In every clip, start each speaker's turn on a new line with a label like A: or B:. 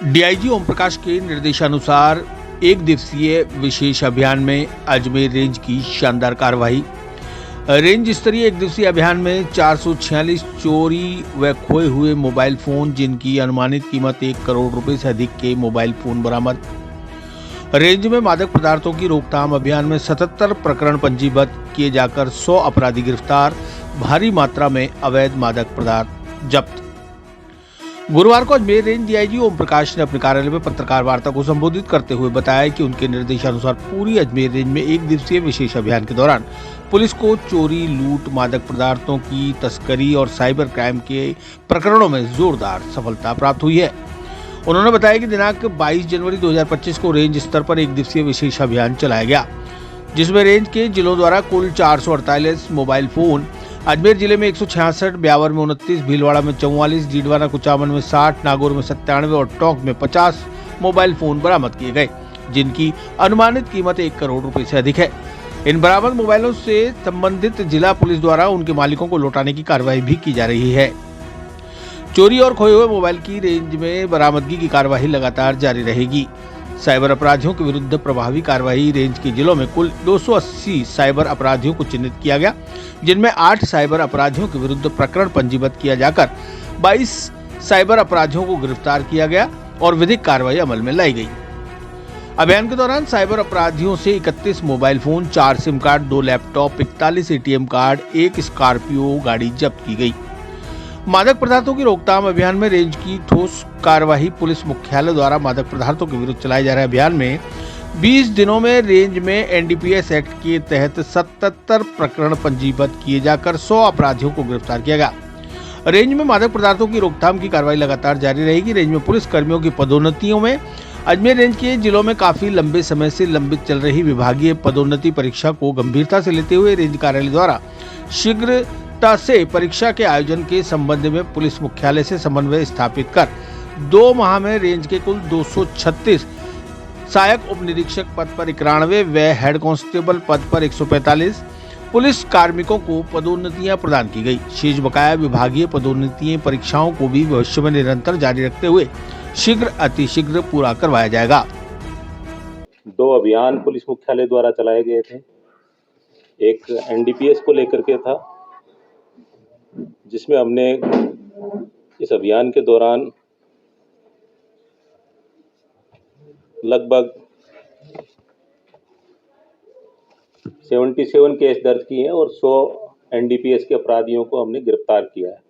A: DIG Om Prakash के निर्देशानुसार एक दिवसीय विशेष अभियान में अजमेर रेंज की शानदार कार्रवाई। रेंज स्तरीय एक दिवसीय अभियान में 446 चोरी व खोए हुए मोबाइल फोन, जिनकी अनुमानित कीमत 1 करोड़ रुपए से अधिक के मोबाइल फोन बरामद। रेंज में मादक पदार्थों की रोकथाम अभियान में 77 प्रकरण पंजीबद्ध किए जाकर 100 अपराधी गिरफ्तार। भारी मात्रा में अवैध मादक पदार्थ जब्त। गुरुवार को अजमेर रेंज डीआईजी ओम प्रकाश ने अपने कार्यालय में पत्रकार वार्ता को संबोधित करते हुए बताया कि उनके निर्देशानुसार पूरी अजमेर रेंज में एक दिवसीय विशेष अभियान के दौरान पुलिस को चोरी, लूट, मादक पदार्थों की तस्करी और साइबर क्राइम के प्रकरणों में जोरदार सफलता प्राप्त हुई है। उन्होंने बताया कि दिनांक 22 जनवरी 2025 को रेंज स्तर पर एक दिवसीय विशेष अभियान चलाया गया, जिसमें रेंज के जिलों द्वारा कुल 448 मोबाइल फोन, अजमेर जिले में 166, ब्यावर में 29, भीलवाड़ा में 44, डीडवाना कुचामन में 60, नागौर में 97 और टोंक में 50 मोबाइल फोन बरामद किए गए, जिनकी अनुमानित कीमत 1 करोड़ रुपए से अधिक है। इन बरामद मोबाइलों से संबंधित जिला पुलिस द्वारा उनके मालिकों को लौटाने की कार्रवाई भी की जा रही है। चोरी और खोए हुए मोबाइल की रेंज में बरामदगी की कार्रवाई लगातार जारी रहेगी। साइबर अपराधियों के विरुद्ध प्रभावी कार्रवाई। रेंज के जिलों में कुल 280 साइबर अपराधियों को चिन्हित किया गया, जिनमें 8 साइबर अपराधियों के विरुद्ध प्रकरण पंजीबद्ध किया जाकर 22 साइबर अपराधियों को गिरफ्तार किया गया और विधिक कार्रवाई अमल में लाई गई। अभियान के दौरान साइबर अपराधियों से 31 mobile phone, 4 SIM card, 2 laptop, 41 ATM card, 1 Scorpio गाड़ी जब्त की गई। मादक पदार्थों की रोकथाम अभियान में रेंज की ठोस कार्यवाही। पुलिस मुख्यालय द्वारा मादक पदार्थों के विरुद्ध चलाए जा रहे अभियान में 20 दिनों में रेंज में एनडीपीएस एक्ट के तहत 77 प्रकरण पंजीबद्ध किए जाकर 100 अपराधियों को गिरफ्तार किया गया। रेंज में मादक पदार्थों की रोकथाम की कार्रवाई लगातार जारी रहेगी। रेंज में पुलिस कर्मियों की पदोन्नतियों में अजमेर रेंज के जिलों में काफी लंबे समय से लंबित चल रही विभागीय पदोन्नति परीक्षा को गंभीरता से लेते हुए रेंज कार्यालय द्वारा शीघ्रता से परीक्षा के आयोजन के संबंध में पुलिस मुख्यालय से समन्वय स्थापित कर 2 माह में रेंज के कुल 236 सहायक उप निरीक्षक पद पर 91 व हेड कांस्टेबल पद पर 145 पुलिस कार्मिकों को पदोन्नतियां प्रदान की गई। शेष बकाया विभागीय पदोन्नति परीक्षाओं को भी भविष्य में निरंतर जारी रखते हुए शीघ्र अतिशीघ्र पूरा करवाया जाएगा।
B: 2 अभियान पुलिस मुख्यालय द्वारा चलाए गए थे। एक एनडीपीएस को लेकर के था, जिसमें हमने इस अभियान के दौरान लगभग 77 केस दर्ज किए हैं और 100 एनडीपीएस के अपराधियों को हमने गिरफ्तार किया है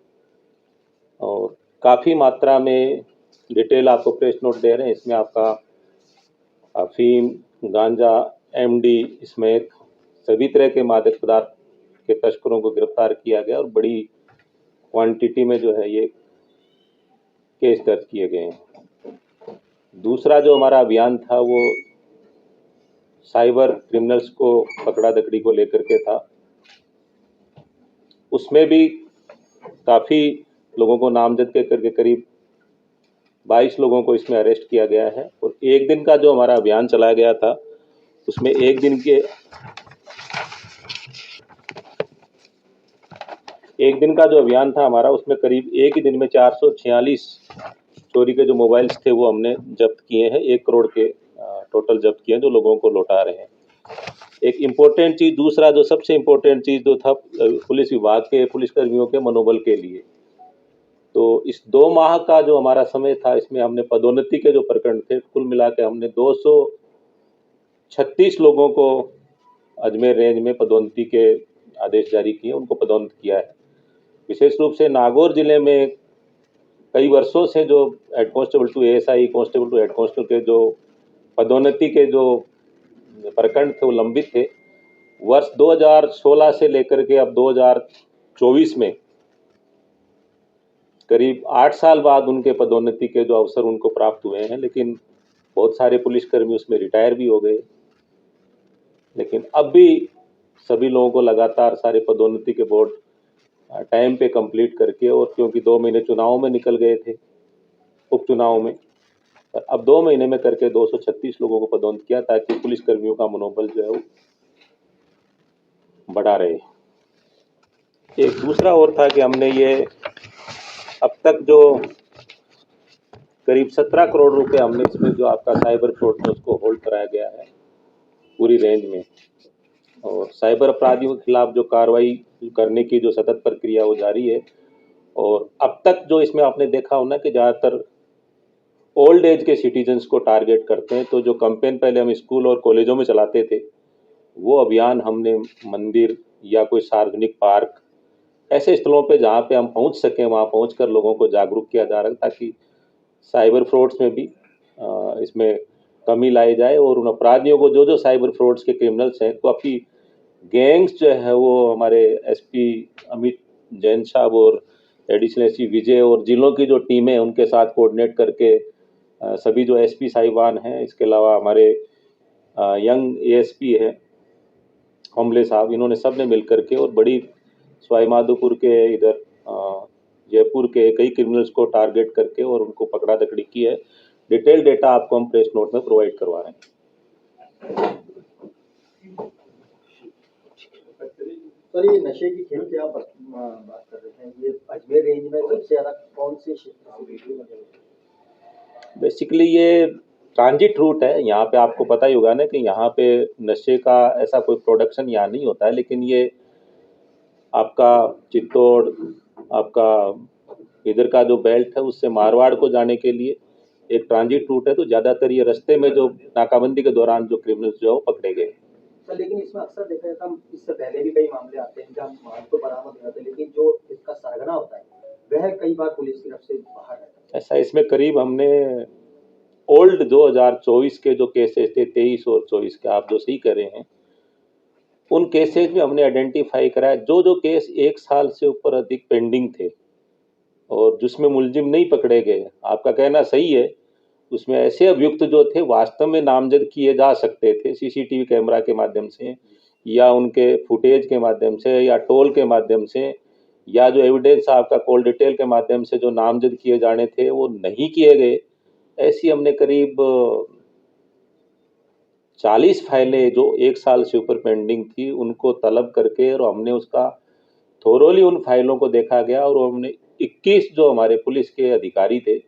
B: और काफ़ी मात्रा में डिटेल आपको प्रेस नोट दे रहे हैं। इसमें आपका अफीम, गांजा, एमडी समेत सभी तरह के मादक पदार्थ के तस्करों को गिरफ्तार किया गया और बड़ी क्वांटिटी में जो है ये केस दर्ज किए गए हैं। दूसरा जो हमारा अभियान था वो साइबर क्रिमिनल्स को पकड़ा दकड़ी को लेकर के था। उसमें भी काफ़ी लोगों को नामजद करके करीब 22 लोगों को इसमें अरेस्ट किया गया है और एक दिन का जो हमारा अभियान चलाया गया था उसमें एक दिन का जो अभियान था हमारा, उसमें करीब एक ही दिन में 446 चोरी के जो मोबाइल्स थे वो हमने जब्त किए हैं। 1 करोड़ के टोटल जब्त किए हैं, जो लोगों को लौटा रहे हैं। एक इम्पोर्टेंट चीज़, दूसरा जो सबसे इम्पोर्टेंट चीज़ जो था पुलिस विभाग के पुलिसकर्मियों के मनोबल के लिए, तो इस 2 माह का जो हमारा समय था इसमें हमने पदोन्नति के जो प्रकरण थे कुल मिला के हमने 236 लोगों को अजमेर रेंज में पदोन्नति के आदेश जारी किए, उनको पदोन्नत किया है। विशेष रूप से नागौर जिले में कई वर्षों से जो head constable to ASI, constable to head constable के जो पदोन्नति के जो प्रकरण थे वो लंबित थे। वर्ष 2016 से लेकर के अब 2024 में करीब 8 साल बाद उनके पदोन्नति के जो अवसर उनको प्राप्त हुए हैं, लेकिन बहुत सारे पुलिसकर्मी उसमें रिटायर भी हो गए। लेकिन अब भी सभी लोगों को लगातार सारे पदोन्नति के बोर्ड टाइम पे कंप्लीट करके, और क्योंकि 2 महीने चुनाव में निकल गए थे, उपचुनाव में, अब 2 महीने में करके 236 लोगों को पदोन्नत किया ताकि पुलिसकर्मियों का मनोबल जो है वो बढ़ा रहे। एक दूसरा और था कि हमने ये अब तक जो करीब 17 करोड़ रुपए हमने इसमें जो आपका साइबर फ्रॉड में उसको होल्ड कराया गया है पूरी रेंज में। और साइबर अपराधियों के खिलाफ जो कार्रवाई करने की जो सतत प्रक्रिया वो जारी है। और अब तक जो इसमें आपने देखा होना कि ज़्यादातर ओल्ड एज के सिटीजन्स को टारगेट करते हैं। तो जो कैंपेन पहले हम स्कूल और कॉलेजों में चलाते थे, वो अभियान हमने मंदिर या कोई सार्वजनिक पार्क ऐसे स्थलों पे जहाँ पे हम पहुँच सकें वहाँ पहुँचकर लोगों को जागरूक किया जा रहा है, ताकि साइबर फ्रॉड्स में भी इसमें कमी लाई जाए। और उन अपराधियों को जो साइबर फ्रॉड्स के क्रिमिनल्स हैं, तो अपनी गैंग्स जो है वो हमारे एसपी अमित जैन साहब और एडिशनल एसपी विजय और जिलों की जो टीमें हैं उनके साथ कोऑर्डिनेट करके सभी जो एसपी साहिबान हैं, इसके अलावा हमारे यंग एएसपी हैं होमले साहब, इन्होंने सब ने मिल करके और बड़ी सवाई माधोपुर के इधर जयपुर के कई क्रिमिनल्स को टारगेट करके और उनको पकड़ा दकड़ी की है। डिटेल डेटा आपको हम प्रेस नोट में प्रोवाइड करवा रहे हैं।
C: सर, ये नशे की खेल की आप बात कर रहे हैं, ये अजमेर रेंज में सबसे ज्यादा कौन से क्षेत्र से?
B: बेसिकली ये ट्रांजिट रूट है। यहाँ पे आपको पता ही होगा ना कि यहाँ पे नशे का ऐसा कोई प्रोडक्शन यहाँ नहीं होता है, लेकिन ये आपका चित्तौड़, आपका इधर का जो बेल्ट है उससे मारवाड़ को जाने के लिए एक ट्रांजिट रूट है। तो ज़्यादातर ये रास्ते में जो नाकाबंदी के दौरान जो क्रिमिनल्स जो है वो पकड़े गए।
C: सर, लेकिन इसमें अक्सर देखा जाता है, इससे पहले भी कई मामले आते हैं जहाँ माल तो बरामद हो जाता है, लेकिन जो इसका सरगना होता है वह कई बार पुलिस की तरफ से बाहर रहता है।
B: ऐसा इसमें करीब हमने ओल्ड 2024 के जो केसेस थे 23 और 24 के, आप जो सही कर रहे हैं, उन केसेस में हमने आइडेंटिफाई कराया जो केस 1 साल से ऊपर अधिक पेंडिंग थे और जिसमें मुलजिम नहीं पकड़े गए। आपका कहना सही है, उसमें ऐसे अभियुक्त जो थे वास्तव में नामजद किए जा सकते थे सीसीटीवी कैमरा के माध्यम से या उनके फुटेज के माध्यम से या टोल के माध्यम से या जो एविडेंस आपका कॉल डिटेल के माध्यम से जो नामजद किए जाने थे वो नहीं किए गए। ऐसी हमने करीब 40 फाइलें जो 1 साल से ऊपर पेंडिंग थी उनको तलब करके और हमने उसका थोरोली उन फाइलों को देखा गया और हमने 21 जो हमारे पुलिस के अधिकारी थे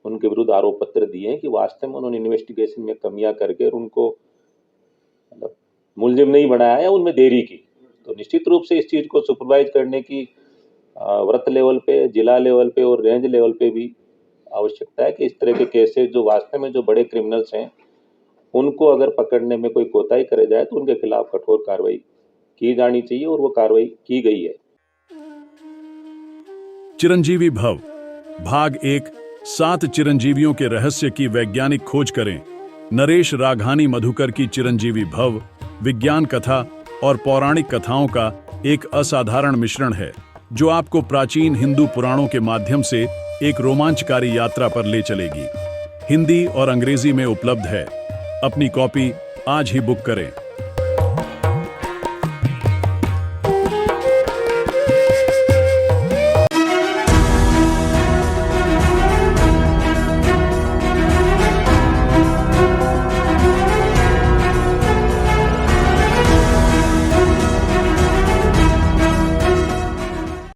B: उनके विरुद्ध आरोप पत्र दिए हैं कि वास्तव में उन्होंने इन्वेस्टिगेशन में कमियां करके और उनको मतलब मुलजिम नहीं बनाया या उनमें देरी की। तो निश्चित रूप से इस चीज़ को सुपरवाइज करने की व्रत लेवल पे, जिला लेवल पे और रेंज लेवल पे भी आवश्यकता है कि इस तरह के केसेस जो वास्तव में जो बड़े क्रिमिनल्स हैं उनको अगर पकड़ने में कोई कोताही करे जाए तो उनके खिलाफ कठोर कार्रवाई की जानी चाहिए और वो कार्रवाई की गई है।
D: चिरंजीवी भव भाग 1 7 चिरंजीवियों के रहस्य की वैज्ञानिक खोज करें। नरेश राघानी मधुकर की चिरंजीवी भव विज्ञान कथा और पौराणिक कथाओं का एक असाधारण मिश्रण है जो आपको प्राचीन हिंदू पुराणों के माध्यम से एक रोमांचकारी यात्रा पर ले चलेगी। हिंदी और अंग्रेजी में उपलब्ध है। अपनी कॉपी आज ही बुक करें।